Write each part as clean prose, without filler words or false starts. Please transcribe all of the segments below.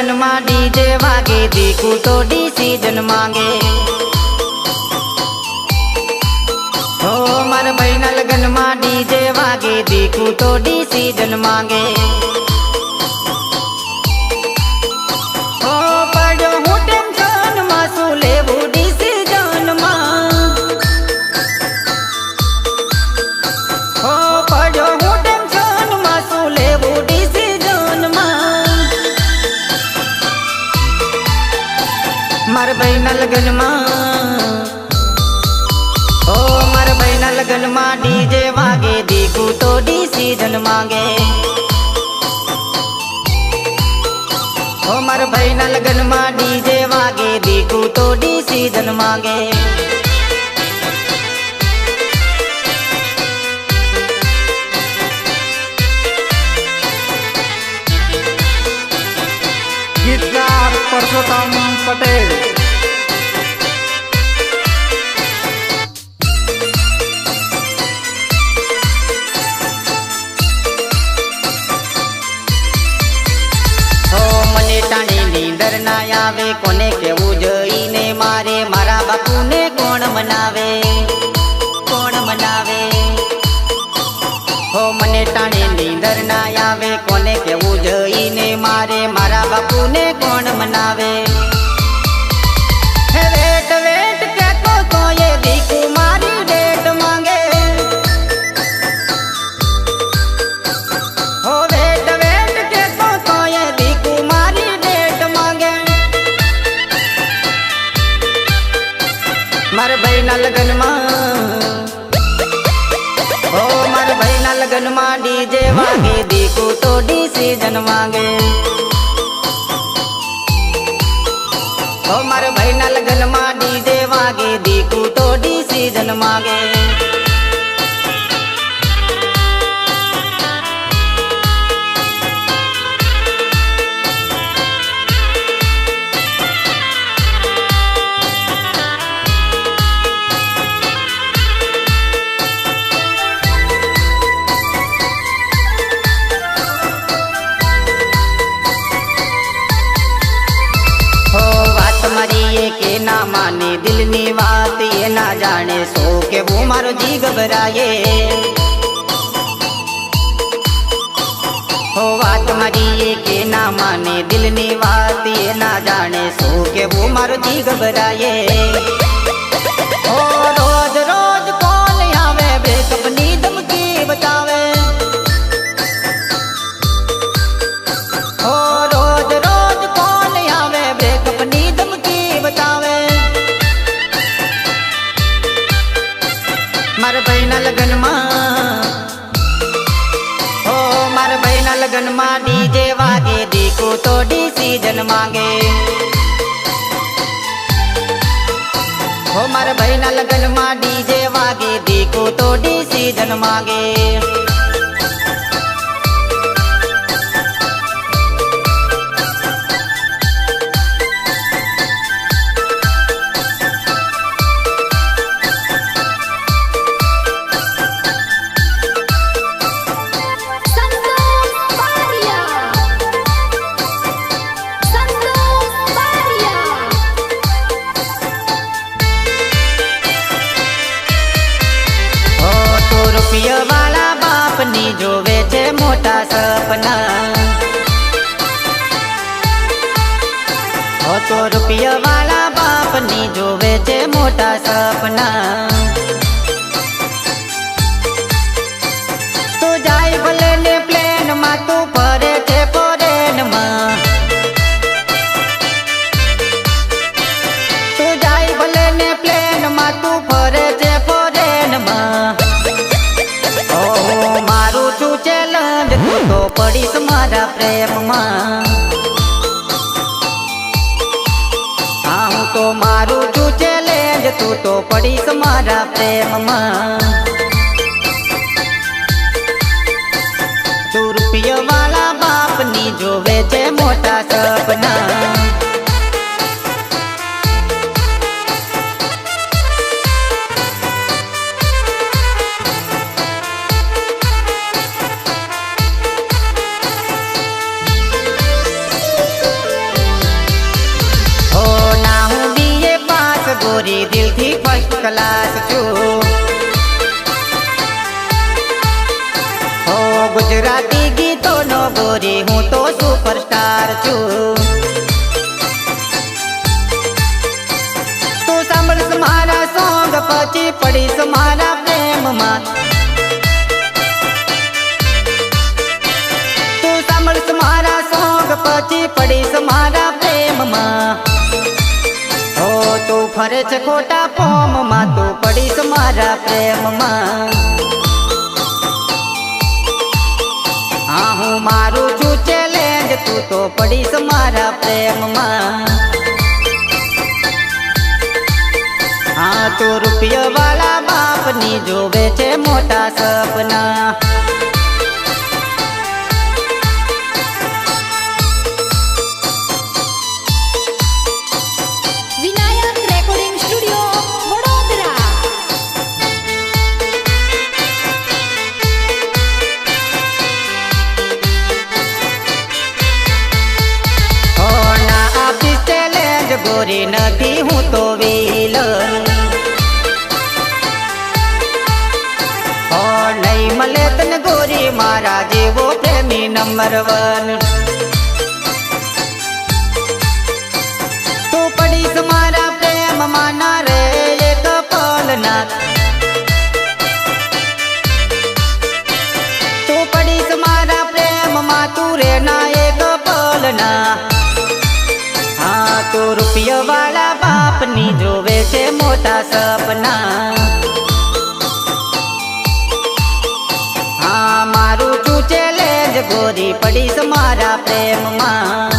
लगन में डीजे वागे दीकू तो डिसीजन मांगे। हो मार बहन लगन में डीजे वागे दीकू तो डिसीजन मांगे। हो पड़ो हूँ टेंशन में शू लेवू डिसीजन में। हो पड़ो हूँ टेंशन में शू लेवू डिसीजन में। मार बहन लगन में ओ मार बहन लगन में डीजे वागे दीकू तो डिसीजन मांगे। ओ मार बहन लगन में डीजे वागे दीकू तो डिसीजन मांगे। गीतकार परसोत्तम पटेल। नींदर ना आवे कोने केवू जईने मारे मारा बापू ने कोण मनावे कोण मनावे। हो मने टाणे नींदर ना आवे कोने केवू जईने मारे मारा बापू ने कोण मनावे। वेट वेट के तो ये दीकू मारी डेट मांगे। हो वेट वेट के तो ये दीकू मारी डेट मांगे। मार बहन लगन में ओ मार बहन लगन में डीजे वागे दीकू तो डिसीजन मांगे। ओ मार बहन लगन में डीजे वागे दीकू तो डिसीजन मांगे। के ना माने दिल नी बात ये ना जाने सो के वो मारो जी घबराए। हो बात मारी ये के ना माने दिल नी बात ये ना जाने सो के वो मारो जी घबराए। हो रोज रोज कॉल आवे ब्रेकअप नी धमकी बतावे। हो रोज रोज कॉल आवे ब्रेकअप नी धमकी बतावे। मार बहन लगन में ओ मार बहन लगन में डीजे वागे दीकू तो डिसीजन मांगे। हो मार बहन लगन में डीजे वागे दीकू तो डिसीजन मांगे। रुपया वाला बाप नी जोवे छे मोटा सपना। हो तो रुपया वाला बाप नी जोवे छे मोटा सपना। तू जाई भले ने प्लेन में तू फरे छे फॉरेन में। तू जाई भले ने प्लेन में तू फरे छे फॉरेन में। मारू छू चैलेंज तू तो पड़ीस मारा प्रेम में। हाँ तो मारू छू चैलेंज तू तो पड़ीस मारा प्रेम में। तू रुपया वाला बाप नी जोवे छे मोटा सपना। ગોરી દિલથી ફર્સ્ટ ક્લાસ છું. હો ગુજરાતી ગીતોનો ગોરી હું તો સુપરસ્ટાર છું. તું સાંભળીશ મારા સોંગ પછી પડીશ મારા પ્રેમમાં. તું સાંભળીશ મારા સોંગ પછી પડીશ મારા પ્રેમમાં. ઓ તું ફરે છે ખોટા ફોર્મમાં, તું પડીશ મારા પ્રેમમાં. હા હું મારું છું ચેલેન્જ, તું તો પડીશ મારા પ્રેમમાં. હા તું રૂપિયા વાળા બાપની જોવે છે મોટા સપના. Vinayak recording studio Vadodara. હો ના આપીશ ચેલેન્જ ગોરી, નથી હું તો વિલન. હો નહીં મળે તને ગોરી મારા જેવો પ્રેમી નંબર 1. તું પડીશ મારા પ્રેમમાં ના રે એક પલ ના. તું પડીશ મારા પ્રેમમાં, તું રે ના એક પલ ના. હા તું રૂપિયા વાળા બાપની જોવે છે મોટા સપના. હા મારું છું ચેલેન્જ ગોરી, પડીશ મારા પ્રેમમાં.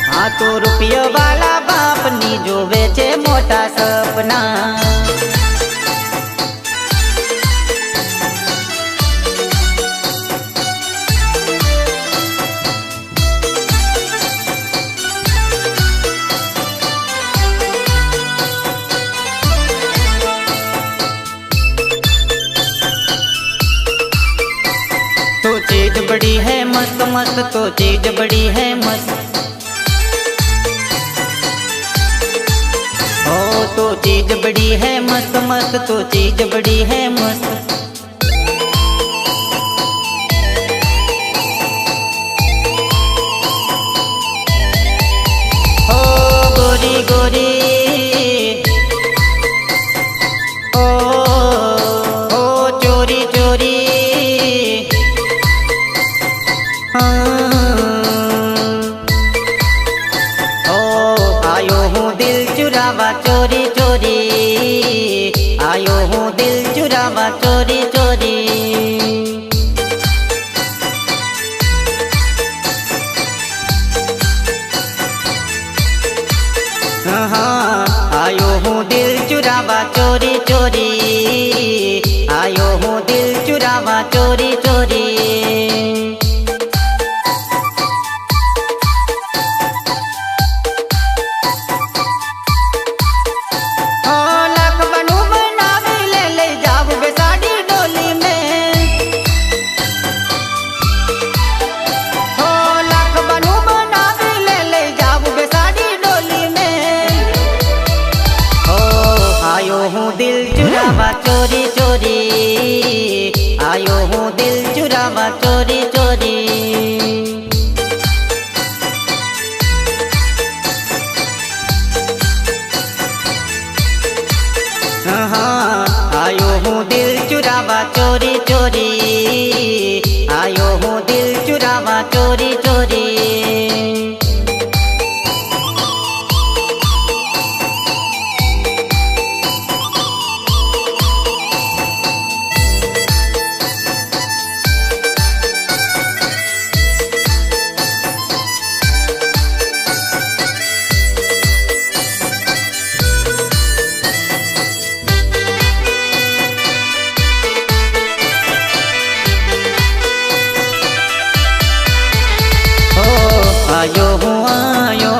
હા તું રૂપિયા વાળા બાપની જોવે છે મોટા સપના. तो चीज बड़ी है मस्त मस्त, तो चीज बड़ी है मस्त. ओ तो चीज बड़ी है मस्त मस्त, तो चीज बड़ी है मस्त. ओ गोरी गोरी ओ चोरी चोरी. ओ आयो हूँ दिल चुरावा चोरी चोरी, आयो हूँ दिल चुरावा चोरी चोरी. हाँ आयो हूँ दिल चुरावा चोरी चोरी, आयो हूँ दिल चुरावा चोरी चोरी. दिल चुरावा चोरी चोरी, आयो हूँ दिल चुरावा चोरी चोरी. हाँ आयो हूँ दिल चुरावा चोरी चोरी, आयो हूँ दिल चुरावा चोरी चोरी. आयो हूँ आयो,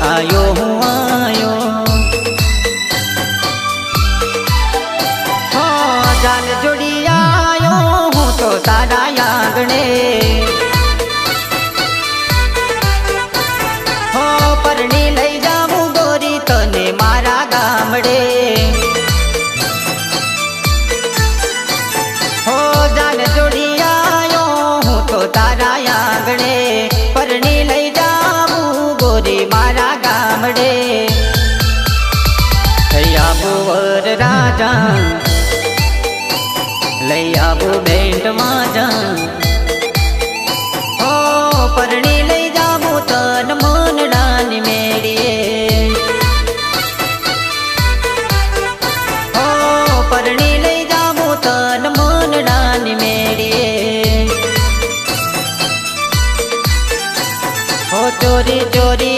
आयो हूँ आयो. हाँ जान जोड़ी आयो हूँ तो तारा आंगणे. हो परणी लई પરણી લઈ જાવું તન મન ડાની મેળીએ હો પરણી લઈ જાવું તન મન ડાની મેળીએ હો ચોરી ચોરી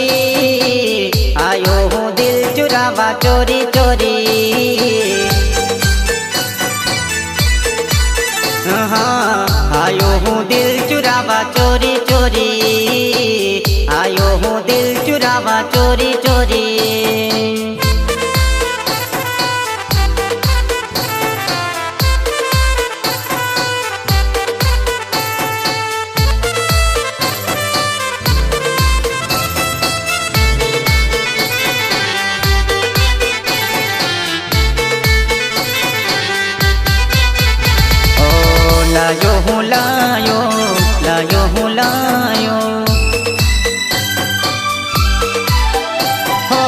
આયો હું દિલ ચુરાવા ચોરી ચોરી आयो हूँ दिल चुरावा चोरी चोरी आयो हूँ दिल चुरावा चोरी चोरी लायो हूँ लायो लायो हूँ लायो हो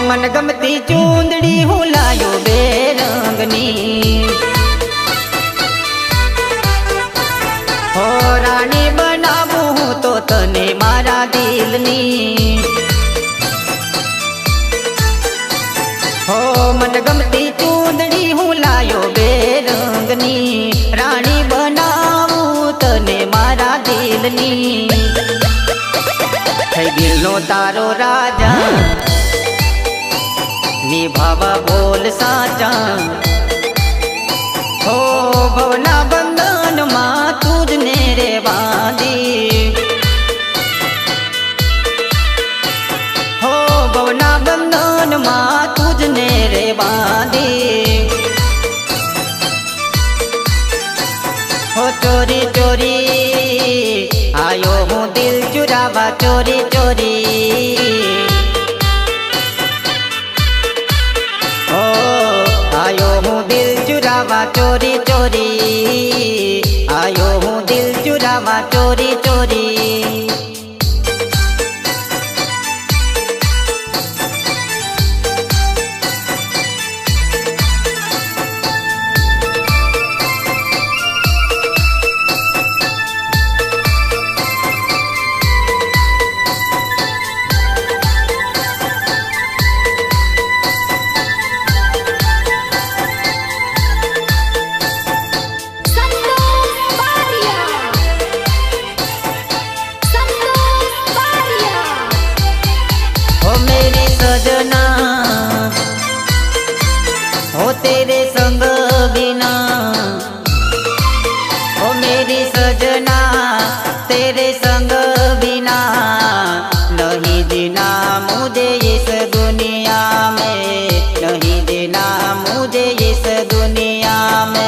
मन गमती चूंदड़ी हूँ लायो बेरंगनी हो रानी बनावू हूँ तो तने मारा दिलनी हो मन गमती चूंदड़ी हूँ लायो बेरंगनी रानी बनावू तने मारा दिलनी થઈ દિલનો તારો રાજા નિભાવા બોલ સાચા હો ભવના બંધનમાં તુજને રે બાંધી હો ભવના બંધનમાં તુજને રે બાંધી हो चोरी चोरी आयो हूँ दिल चुरावा चोरी चोरी हो आयो हूँ दिल चुरावा चोरी चोरी आयो हूँ दिल चुरावा चोरी चोरी सजना हो तेरे संग बिना हो मेरी सजना तेरे संग बिना नहीं जीना मुझे इस दुनिया में नहीं जीना मुझे इस दुनिया में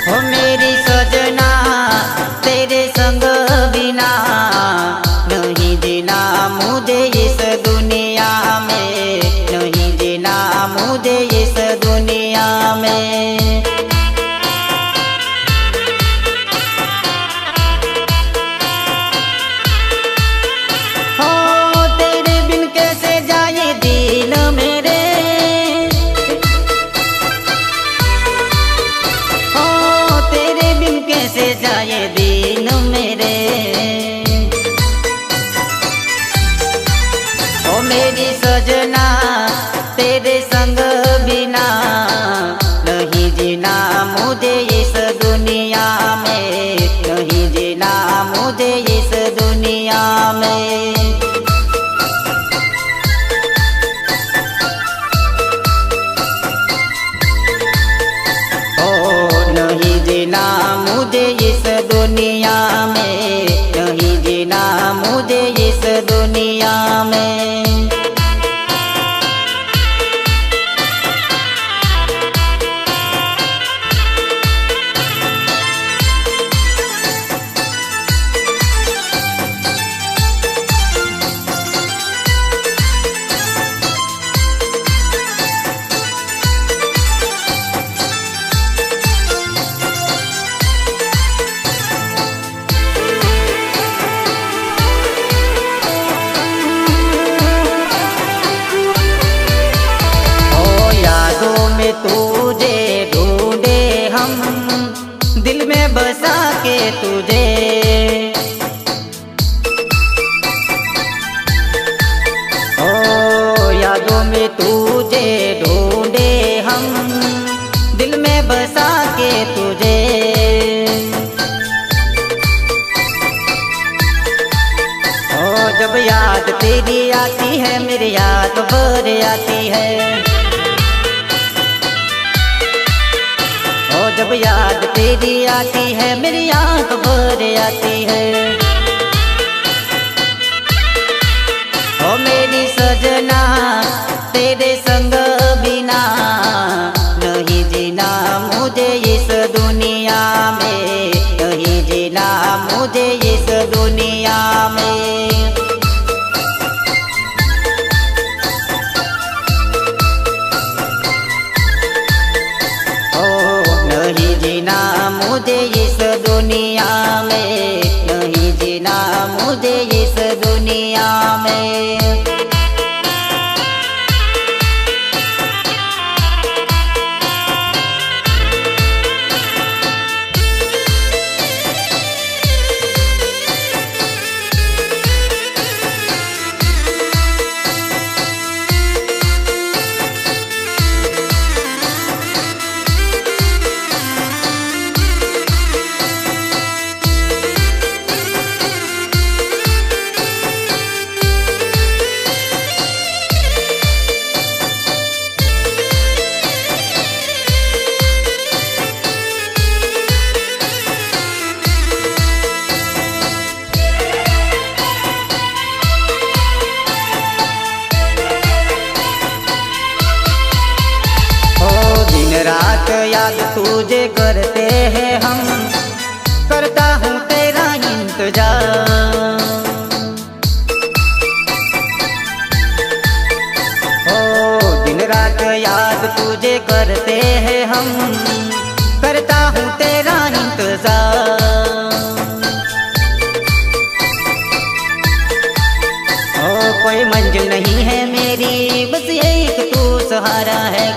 हो मेरी सजना तेरे संग बिना नहीं जीना मुझे इस दुनिया में नहीं जीना मुझे इस दुनिया में हो तेरे बिन कैसे जाए दिल मेरे हो तेरे बिन कैसे जाए दिन मेरे ओ मेरी सजना तेरे संग बिना नहीं जीना मुझे इस दुनिया में नहीं जीना मुझे इस दुनिया में नहीं जीना मुझे इस दुनिया में नहीं जीना मुझे इस दुनिया में याद तेरी आती है मेरी याद भर आती है। ओ जब याद तेरी आती है मेरी याद भर आती है। ओ मेरी सजना तेरे संग बिना नहीं जीना मुझे इस दुनिया में, नहीं जीना मुझे इस दुनिया में। ओ नहीं जीना मुझे इस दुनिया में, नहीं जीना मुझे इस दुनिया में। रात याद तुझे करते हैं हम, करता हूँ तेरा इंतजार। ओ दिन रात याद तुझे करते हैं हम, करता हूँ तेरा इंतजार। ओ कोई मंजिल नहीं है मेरी, बस एक तू सहारा है।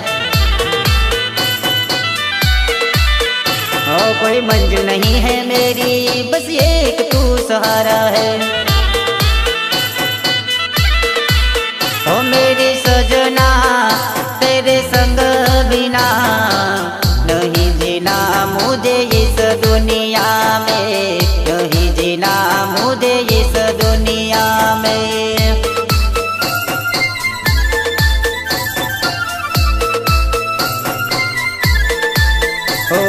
ओ कोई मंजिल नहीं है मेरी, बस एक तू सहारा है। ओ मेरी सजना तेरे संग बिना नहीं जीना मुझे इस दुनिया में, नहीं जीना मुझे इस दुनिया में। ओ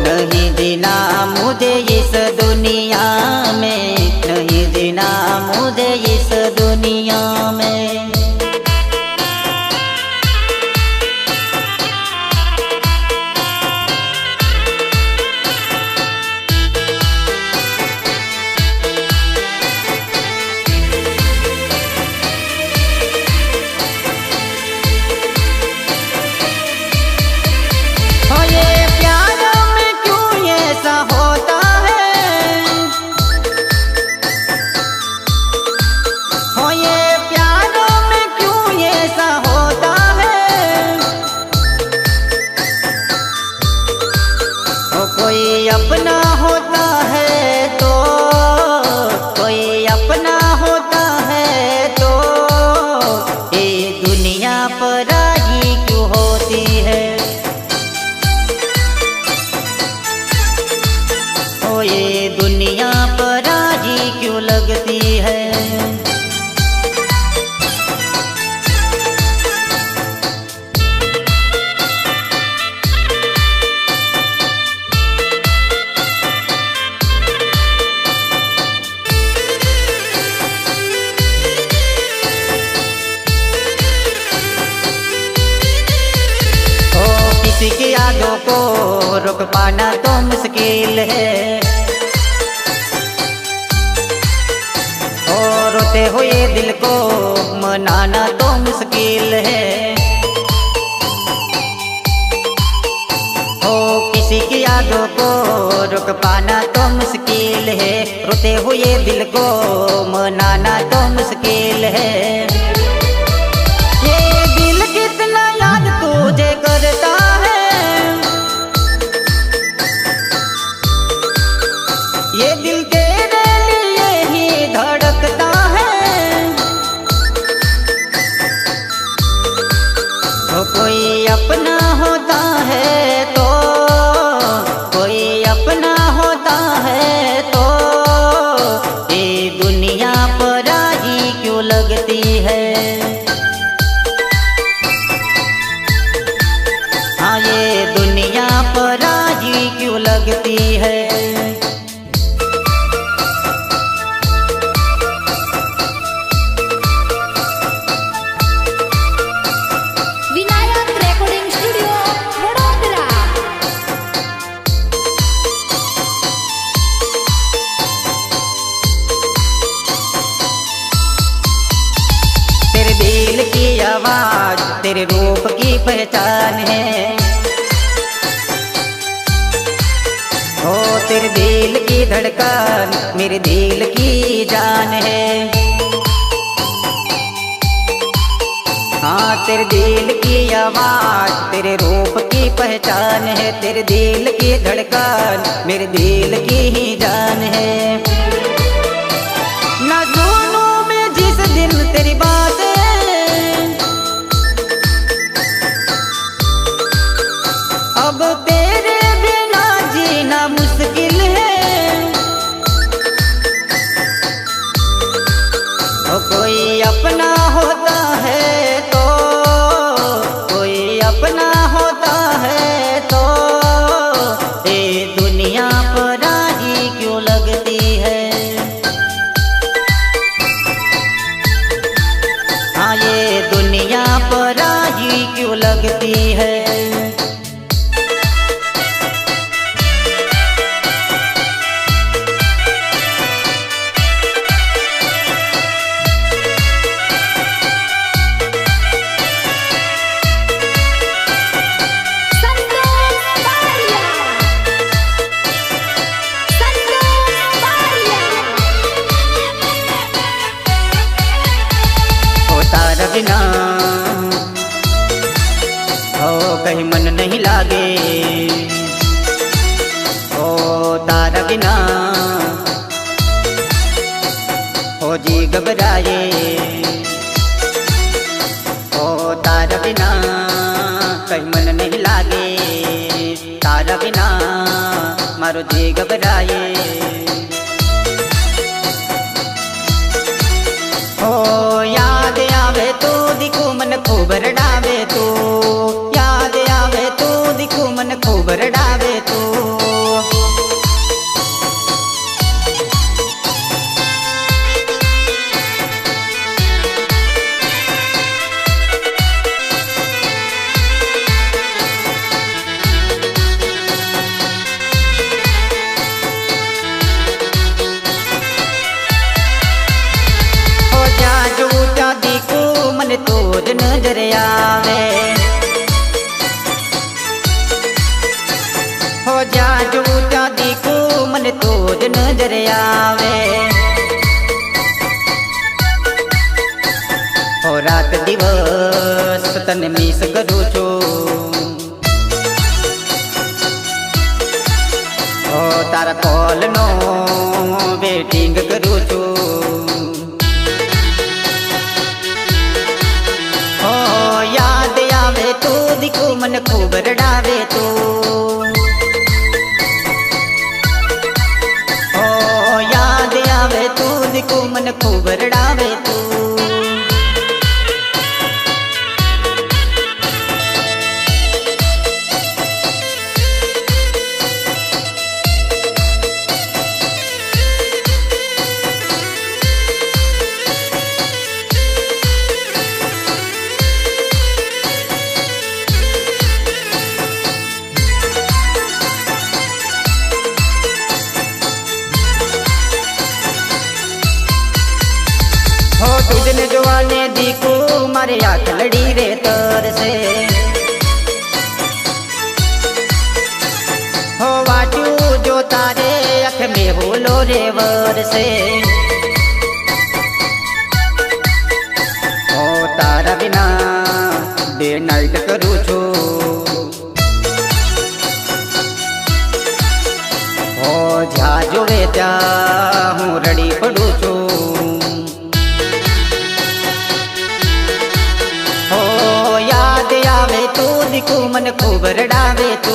नहीं जीना मुझे इस दुनिया में, नहीं जीना मुझे इस दुनिया में। कोई अपना होता है तो, कोई अपना होता है तो ये दुनिया पराई क्यों होती है। ओ ये दुनिया पराई क्यों लगती है। किसी की यादों को रोक पाना तो मुश्किल है। और रोते हुए दिल को मनाना तो मुश्किल है। ओ किसी की यादों को रोक पाना तो मुश्किल है। रोते हुए दिल को मनाना तो मुश्किल है। ये दिल कितना याद तुझे करता है, ये दिल तेरे लिए ही धड़कता है। तो कोई अपना होता है तो, कोई अपना होता है तो ये दुनिया पहचान है। हो तेरे दिल की धड़कन मेरे दिल की जान है। हाँ तेरे दिल की आवाज तेरे रूप की पहचान है। तेरे दिल की धड़कन मेरे दिल की ही जान है। ना सुनूं मैं जिस दिन तेरी बात अब तेरे बिना जीना मुश्किल है। ओ कोई अपना होता है तो कोई अपना होता है तो ये दुनिया पराई क्यों लगती है। हाँ ये दुनिया पराई क्यों लगती है। बिना हो कहीं मन नहीं लागे। ओ तारा बिना हो जी घबराए। ओ तारा बिना कहीं मन नहीं लागे। तारा बिना मारो जी घबराए। हो याद आवे तू दिखू मन खूब रडावे तू। याद आवे तू दिखू मन खूब रडावे तू। तोज नजर आवे हो जा जो चांदी को मन तोज नजर आवे। हो रात दिवस तन मिस करूं छू। हो तारा कॉल नो वेटिंग करूं छू। दिखू मन खूब रडावे तू। ओ याद आवे तू दिखू मन खूब रडावे तू। तुझने जवाने दिखू मारे आँख लड़ी रे तर से। हो वाटू जो तारे अख में होलो रे वर से। हो तारा बिना डे नाइट करूँ छू। हो झा जो वे त्या हूँ रड़ी पड़ू छू। तू दिखू मन खूब रडावे तू।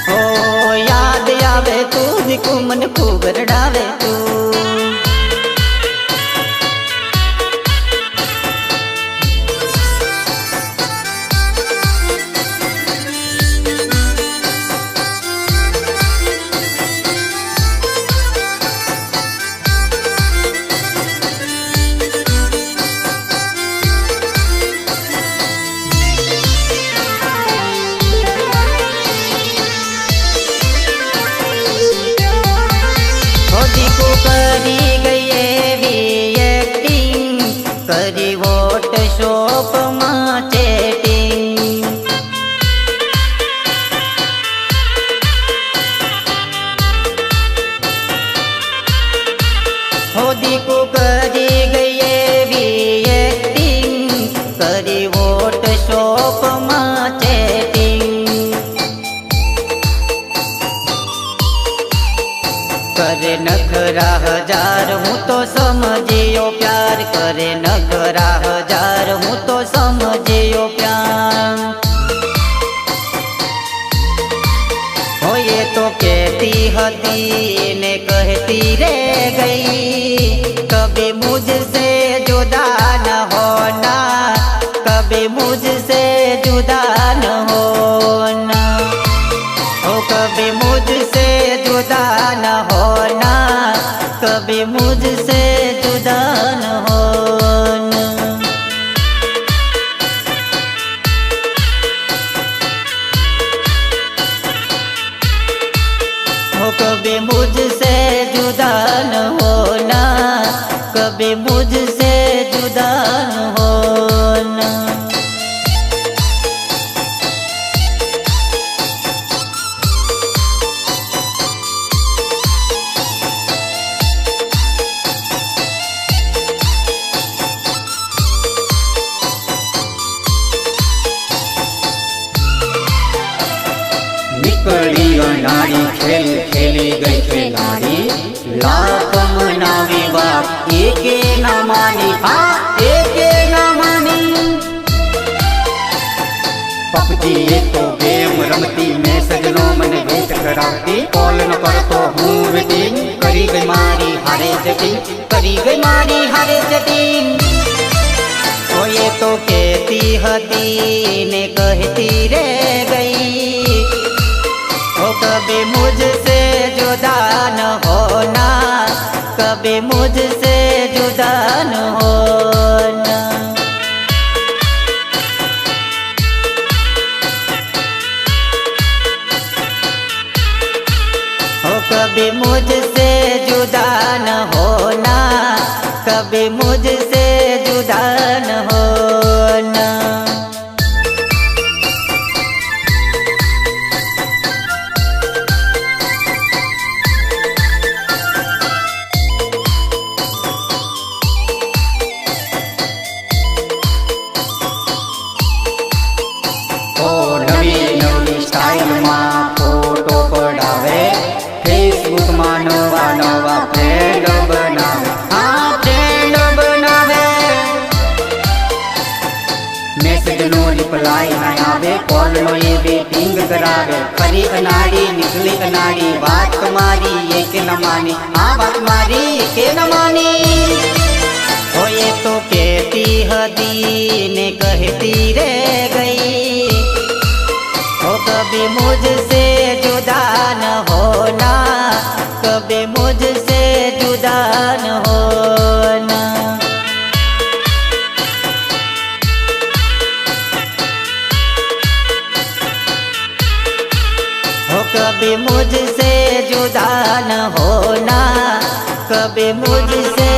हो याद आवे तू दिखू मन खूब रडावे तू। કરી વોટ શોપમાં ચેટિંગ કરે નખરા હજાર હું તો સમજ્યો પ્યાર કરે નખરા હજાર હું તો સમજ્યો પ્યાર હોય તો કહેતી હતી ને કહેતી રે ગઈ કभी मुझसे जुदा न होना कभी मुझसे जुदा न होना ओ कभी मुझसे जुदा न होना कभी मुझसे जुदा न होना ओ कभी मुझसे जुदा न होना कभी मुझसे जुदा न होना निकली अनाड़ी खेल खेली गई खिलाड़ी लाख मनावी बात एके ना मानी हाँ एके ना मानी पबजी ये तो गेम रमती मैं सजनो मन वेट कराती कॉल न करतो हूँ वेटिंग करी गई मारी हारे जटिंग करी गई मारी हारे जटिंग तो ये तो कहती हती ने कहती रे गई ओ कभी मुझसे जुदा न होना कभी मुझसे जुदा न होना ओ कभी मुझसे जुदा न होना कभी मुझसे जुदा न होना फोटो पड़ावे फेसबुक में नवा नवा फ्रेंड बनावे हाँ फ्रेंड बनावे मैसेज नो रिप्लाई ना आवे कॉल नो ये वेटिंग करावे खरी अनाड़ी निकली अनाड़ी बात तुम्हारी ये के न मानी हाँ बात मारी ये के न मानी हो ये तो कहती हदी ने कहती रे गई ओ कभी मुझसे जुदा न होना कभी मुझसे जुदा न होना ओ कभी मुझसे जुदा न होना कभी मुझसे